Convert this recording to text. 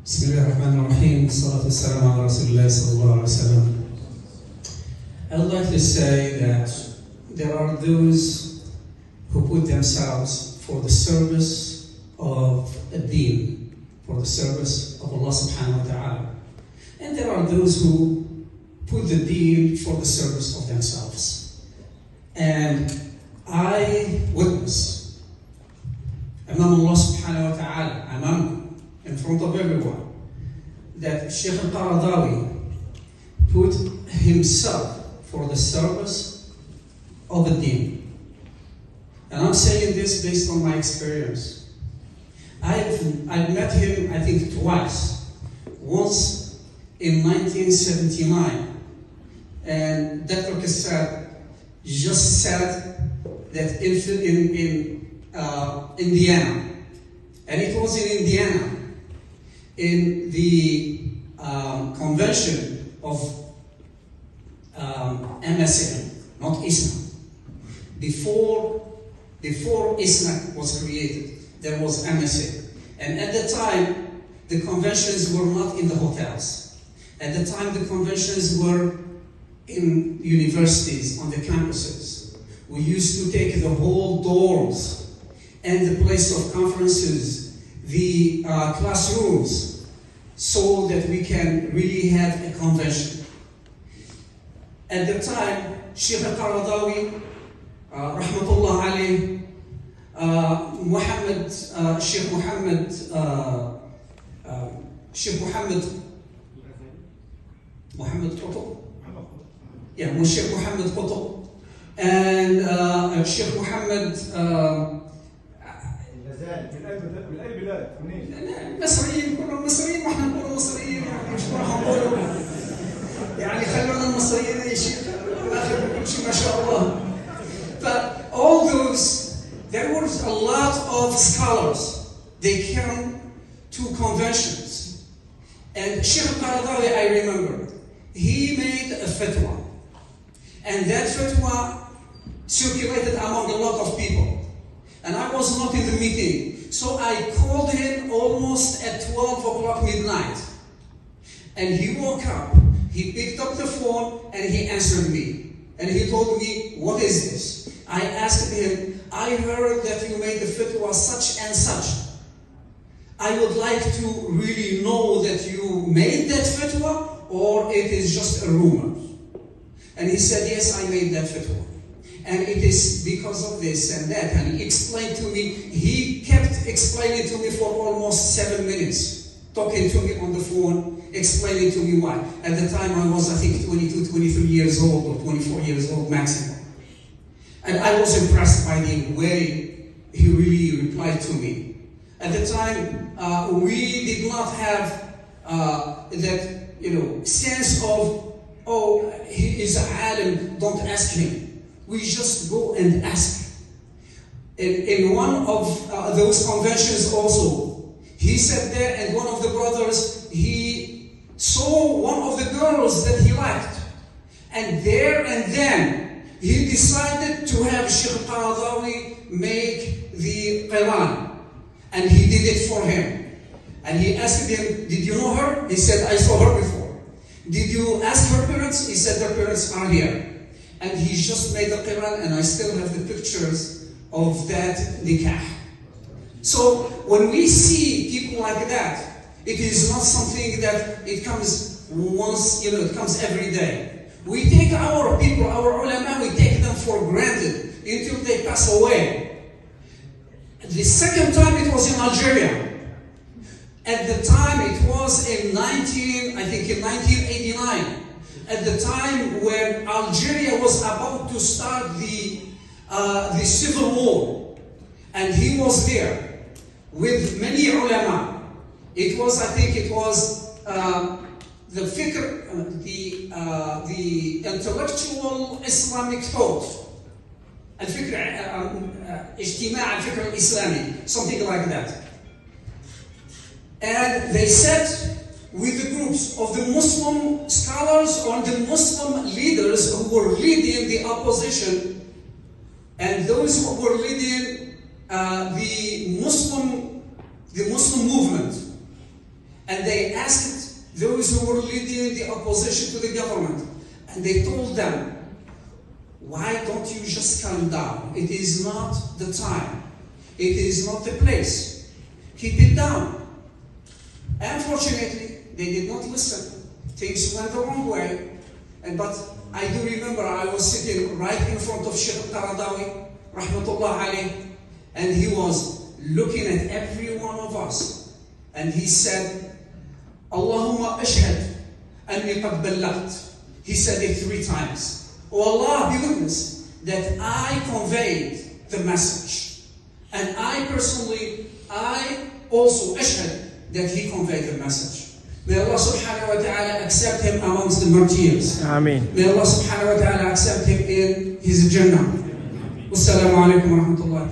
Bismillahirrahmanirrahim. Salatu wassalamu ala Rasulillah sallallahu alaihi wasallam. I would like to say that there are those who put themselves for the service of a deen, for the service of Allah subhanahu wa ta'ala. And there are those who put the deen for the service of themselves. And I witness Imam Allah subhanahu wa ta'ala, Imam, in front of everyone, that Shaikh Al Qaradawi put himself for the service of the deen. And I'm saying this based on my experience. I've met him, I think, twice. Once in 1979, and Dr. Kassad just said that in Indiana, and it was in Indiana, in the convention of MSN, not Islam. Before Islam was created, there was MSN. And at the time, the conventions were not in the hotels. At the time, the conventions were in universities, on the campuses. We used to take the whole dorms and the place of conferences, the classrooms, so that we can really have a convention. At the time, Shaikh Al Qaradawi, rahmatullah alayh, Muhammad Qutb, yeah, Sheikh Muhammad Qutb, and Sheikh Muhammad مصريين، كلهم مصريين واحنا نقول مصريين، يعني مش راح نقول يعني خلونا المصريين يا شيخ الاخر كل شيء ما شاء الله. But all those, there was a lot of scholars. They came to conventions, and Shaikh Qaradawi, I remember, he made a fatwa, and that fatwa circulated among a lot of people. And I was not in the meeting, so I called him almost at 12 o'clock midnight. And he woke up, he picked up the phone, and he answered me. And he told me, what is this? I asked him, I heard that you made the fatwa such and such. I would like to really know that you made that fatwa, or it is just a rumor. And he said, yes, I made that fatwa. And it is because of this and that. And he explained to me, he kept explaining to me for almost 7 minutes, talking to me on the phone, explaining to me why. At the time I was, I think, 22, 23 years old, or 24 years old maximum. And I was impressed by the way he really replied to me. At the time, we did not have that, sense of, oh, he is a alim, don't ask him. We just go and ask. In one of those conventions also, he sat there, and one of the brothers, he saw one of the girls that he liked. And there and then, he decided to have Shaikh Qaradawi make the Quran. And he did it for him. And he asked him, did you know her? He said, I saw her before. Did you ask her parents? He said, their parents are here. And he just made the Quran, and I still have the pictures of that nikah. So when we see people like that, it is not something that it comes once, it comes every day. We take our people, our ulama, we take them for granted until they pass away. The second time it was in Algeria. At the time it was in 1989. At the time when Algeria was about to start the civil war, and he was there with many ulama. It was, I think, it was the fikr, the intellectual Islamic thought, اجتماع الفكر الإسلامي, something like that. And they sat with the groups of the Muslim scholars or the Muslim leaders who were leading the opposition, and those who were leading the Muslim the Muslim movement, and they asked those who were leading the opposition to the government, and they told them, why don't you just calm down? It is not the time. It is not the place. Keep it down. Unfortunately, they did not listen. Things went the wrong way. But I do remember I was sitting right in front of Shaikh Al Qaradawi, rahmatullah alayh, and he was looking at every one of us. And he said, Allahumma ashhad anni qad ballagt. He said it 3 times. Oh Allah, be witness that I conveyed the message. And I personally, I also ashhad that he conveyed the message. May Allah subhanahu wa ta'ala accept him amongst the martyrs. Ameen. May Allah subhanahu wa ta'ala accept him in his Jannah. Wassalamu alaikum wa rahmatullahi.